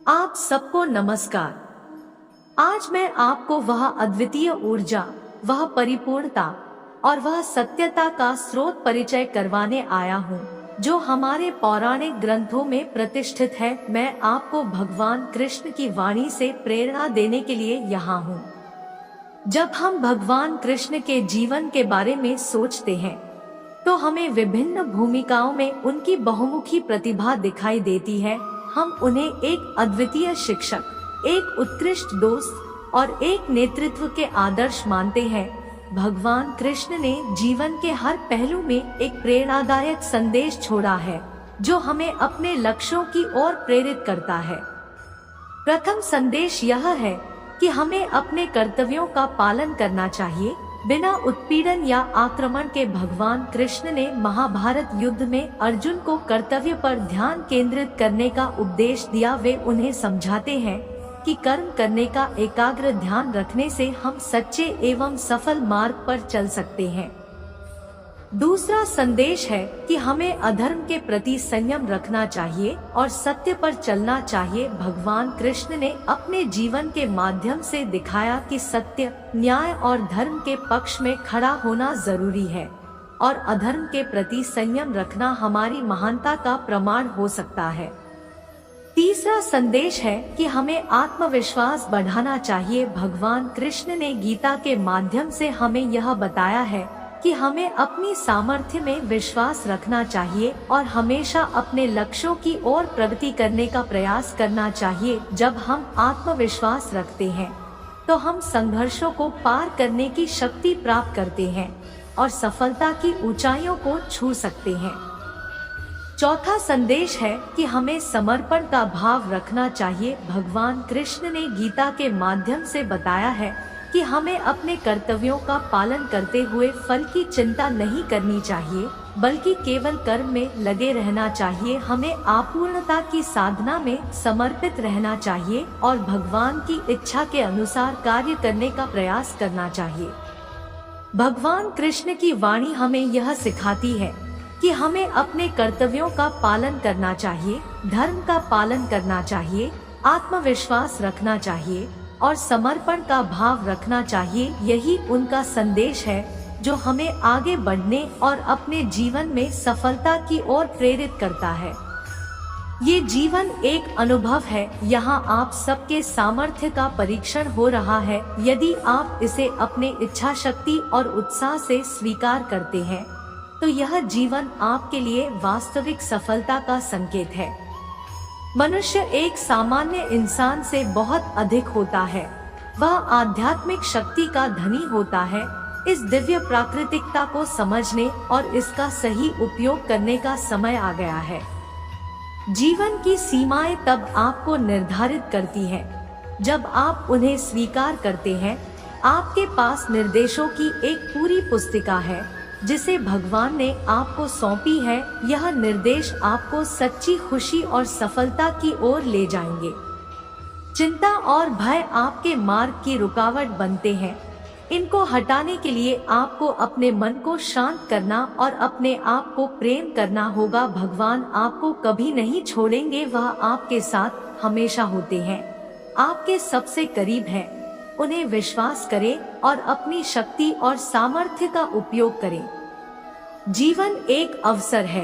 आप सबको नमस्कार। आज मैं आपको वह अद्वितीय ऊर्जा, वह परिपूर्णता और वह सत्यता का स्रोत परिचय करवाने आया हूँ जो हमारे पौराणिक ग्रंथों में प्रतिष्ठित है। मैं आपको भगवान कृष्ण की वाणी से प्रेरणा देने के लिए यहाँ हूँ। जब हम भगवान कृष्ण के जीवन के बारे में सोचते हैं तो हमें विभिन्न भूमिकाओं में उनकी बहुमुखी प्रतिभा दिखाई देती है। हम उन्हें एक अद्वितीय शिक्षक, एक उत्कृष्ट दोस्त और एक नेतृत्व के आदर्श मानते हैं। भगवान कृष्ण ने जीवन के हर पहलू में एक प्रेरणादायक संदेश छोड़ा है जो हमें अपने लक्ष्यों की ओर प्रेरित करता है। प्रथम संदेश यह है कि हमें अपने कर्तव्यों का पालन करना चाहिए बिना उत्पीड़न या आक्रमण के। भगवान कृष्ण ने महाभारत युद्ध में अर्जुन को कर्तव्य पर ध्यान केंद्रित करने का उपदेश दिया। वे उन्हें समझाते हैं कि कर्म करने का एकाग्र ध्यान रखने से हम सच्चे एवं सफल मार्ग पर चल सकते हैं। दूसरा संदेश है कि हमें अधर्म के प्रति संयम रखना चाहिए और सत्य पर चलना चाहिए। भगवान कृष्ण ने अपने जीवन के माध्यम से दिखाया कि सत्य, न्याय और धर्म के पक्ष में खड़ा होना जरूरी है और अधर्म के प्रति संयम रखना हमारी महानता का प्रमाण हो सकता है। तीसरा संदेश है कि हमें आत्मविश्वास बढ़ाना चाहिए। भगवान कृष्ण ने गीता के माध्यम से हमें यह बताया है कि हमें अपनी सामर्थ्य में विश्वास रखना चाहिए और हमेशा अपने लक्ष्यों की ओर प्रगति करने का प्रयास करना चाहिए। जब हम आत्मविश्वास रखते हैं तो हम संघर्षों को पार करने की शक्ति प्राप्त करते हैं और सफलता की ऊंचाइयों को छू सकते हैं। चौथा संदेश है कि हमें समर्पण का भाव रखना चाहिए। भगवान कृष्ण ने गीता के माध्यम से बताया है कि हमें अपने कर्तव्यों का पालन करते हुए फल की चिंता नहीं करनी चाहिए, बल्कि केवल कर्म में लगे रहना चाहिए। हमें अपूर्णता की साधना में समर्पित रहना चाहिए और भगवान की इच्छा के अनुसार कार्य करने का प्रयास करना चाहिए। भगवान कृष्ण की वाणी हमें यह सिखाती है कि हमें अपने कर्तव्यों का पालन करना चाहिए, धर्म का पालन करना चाहिए, आत्मविश्वास रखना चाहिए और समर्पण का भाव रखना चाहिए। यही उनका संदेश है जो हमें आगे बढ़ने और अपने जीवन में सफलता की ओर प्रेरित करता है। ये जीवन एक अनुभव है। यहाँ आप सबके सामर्थ्य का परीक्षण हो रहा है। यदि आप इसे अपने इच्छा शक्ति और उत्साह से स्वीकार करते हैं तो यह जीवन आपके लिए वास्तविक सफलता का संकेत है। मनुष्य एक सामान्य इंसान से बहुत अधिक होता है। वह आध्यात्मिक शक्ति का धनी होता है। इस दिव्य प्राकृतिकता को समझने और इसका सही उपयोग करने का समय आ गया है। जीवन की सीमाएं तब आपको निर्धारित करती हैं जब आप उन्हें स्वीकार करते हैं। आपके पास निर्देशों की एक पूरी पुस्तिका है जिसे भगवान ने आपको सौंपी है। यह निर्देश आपको सच्ची खुशी और सफलता की ओर ले जाएंगे। चिंता और भय आपके मार्ग की रुकावट बनते हैं। इनको हटाने के लिए आपको अपने मन को शांत करना और अपने आप को प्रेम करना होगा। भगवान आपको कभी नहीं छोड़ेंगे। वह आपके साथ हमेशा होते हैं, आपके सबसे करीब हैं। उन्हें विश्वास करें और अपनी शक्ति और सामर्थ्य का उपयोग करें। जीवन एक अवसर है,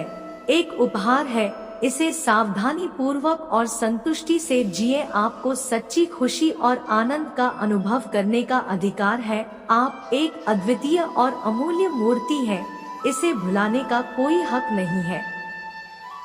एक उपहार है। इसे सावधानी पूर्वक और संतुष्टि से जिए। आपको सच्ची खुशी और आनंद का अनुभव करने का अधिकार है। आप एक अद्वितीय और अमूल्य मूर्ति हैं। इसे भुलाने का कोई हक नहीं है।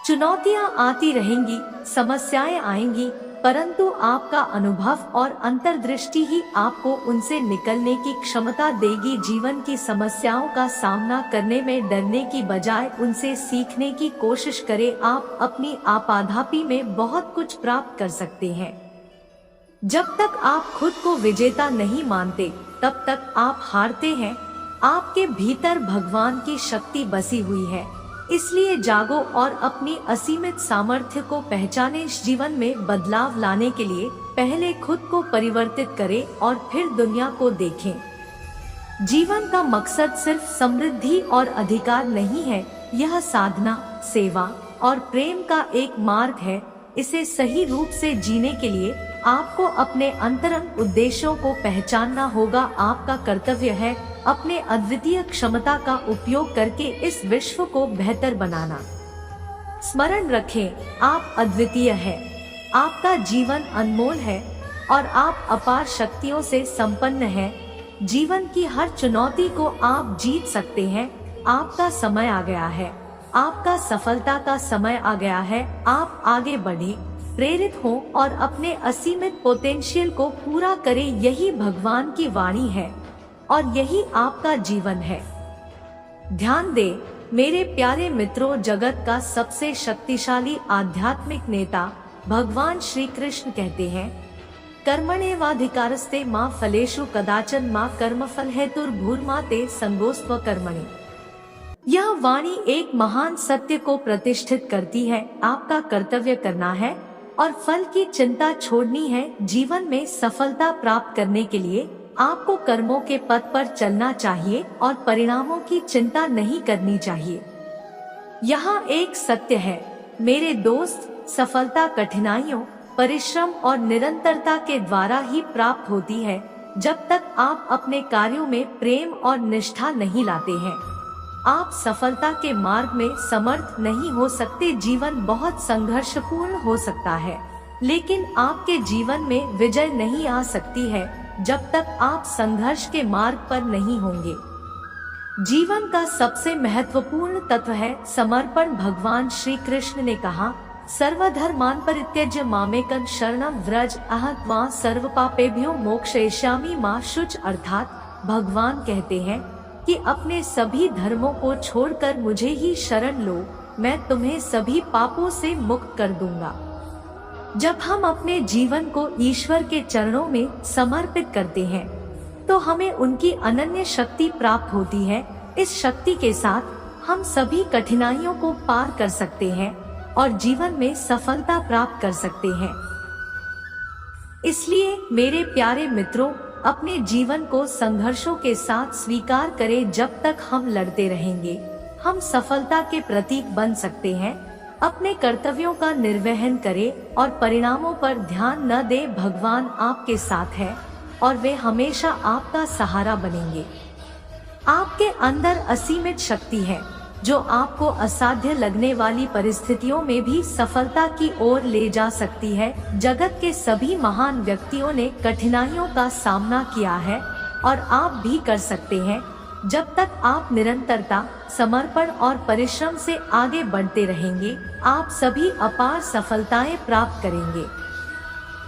चुनौतियां आती रहेंगी, समस्याएं आएंगी, परंतु आपका अनुभव और अंतर्दृष्टि ही आपको उनसे निकलने की क्षमता देगी। जीवन की समस्याओं का सामना करने में डरने की बजाय उनसे सीखने की कोशिश करें। आप अपनी आपाधापी में बहुत कुछ प्राप्त कर सकते हैं। जब तक आप खुद को विजेता नहीं मानते तब तक आप हारते हैं। आपके भीतर भगवान की शक्ति बसी हुई है, इसलिए जागो और अपनी असीमित सामर्थ्य को पहचाने। इस जीवन में बदलाव लाने के लिए पहले खुद को परिवर्तित करें और फिर दुनिया को देखें। जीवन का मकसद सिर्फ समृद्धि और अधिकार नहीं है, यह साधना, सेवा और प्रेम का एक मार्ग है। इसे सही रूप से जीने के लिए आपको अपने अंतरंग उद्देश्यों को पहचानना होगा। आपका कर्तव्य है अपने अद्वितीय क्षमता का उपयोग करके इस विश्व को बेहतर बनाना। स्मरण रखें, आप अद्वितीय हैं, आपका जीवन अनमोल है और आप अपार शक्तियों से संपन्न हैं। जीवन की हर चुनौती को आप जीत सकते हैं। आपका समय आ गया है, आपका सफलता का समय आ गया है। आप आगे बढ़े, प्रेरित हो और अपने असीमित पोटेंशियल को पूरा करें। यही भगवान की वाणी है और यही आपका जीवन है। ध्यान दे मेरे प्यारे मित्रों, जगत का सबसे शक्तिशाली आध्यात्मिक नेता भगवान श्री कृष्ण कहते हैं, कर्मण्येवाधिकारस्ते मा फलेषु कदाचन मा कर्मफल हेतुर्भूर्मा ते संगोस्त्व कर्मणि। यह वाणी एक महान सत्य को प्रतिष्ठित करती है। आपका कर्तव्य करना है और फल की चिंता छोड़नी है। जीवन में सफलता प्राप्त करने के लिए आपको कर्मों के पथ पर चलना चाहिए और परिणामों की चिंता नहीं करनी चाहिए। यहाँ एक सत्य है मेरे दोस्त, सफलता कठिनाइयों, परिश्रम और निरंतरता के द्वारा ही प्राप्त होती है। जब तक आप अपने कार्यों में प्रेम और निष्ठा नहीं लाते हैं, आप सफलता के मार्ग में समर्थ नहीं हो सकते। जीवन बहुत संघर्षपूर्ण हो सकता है, लेकिन आपके जीवन में विजय नहीं आ सकती है जब तक आप संघर्ष के मार्ग पर नहीं होंगे। जीवन का सबसे महत्वपूर्ण तत्व है समर्पण। भगवान श्री कृष्ण ने कहा, सर्वधर्मान् परित्यज्य मामेकं शरणं व्रज अहं त्वा सर्वपापेभ्यो मोक्षयिष्यामि मा शुच। अर्थात भगवान कहते हैं कि अपने सभी धर्मों को छोड़कर मुझे ही शरण लो, मैं तुम्हें सभी पापों से मुक्त कर दूंगा। जब हम अपने जीवन को ईश्वर के चरणों में समर्पित करते हैं तो हमें उनकी अनन्य शक्ति प्राप्त होती है। इस शक्ति के साथ हम सभी कठिनाइयों को पार कर सकते हैं और जीवन में सफलता प्राप्त कर सकते हैं। इसलिए मेरे प्यारे मित्रों, अपने जीवन को संघर्षों के साथ स्वीकार करें। जब तक हम लड़ते रहेंगे, हम सफलता के प्रतीक बन सकते हैं। अपने कर्तव्यों का निर्वहन करें और परिणामों पर ध्यान न दें। भगवान आपके साथ है और वे हमेशा आपका सहारा बनेंगे। आपके अंदर असीमित शक्ति है जो आपको असाध्य लगने वाली परिस्थितियों में भी सफलता की ओर ले जा सकती है। जगत के सभी महान व्यक्तियों ने कठिनाइयों का सामना किया है और आप भी कर सकते हैं, जब तक आप निरंतरता, समर्पण और परिश्रम से आगे बढ़ते रहेंगे। आप सभी अपार सफलताएं प्राप्त करेंगे।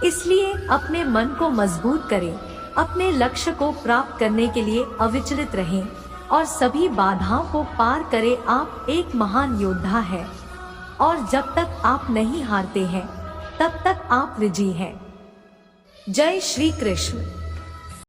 इसलिए अपने मन को मजबूत करें, अपने लक्ष्य को प्राप्त करने के लिए अविचलित रहें और सभी बाधाओं को पार करें। आप एक महान योद्धा हैं और जब तक आप नहीं हारते हैं, तब तक आप विजयी हैं। जय श्री कृष्ण।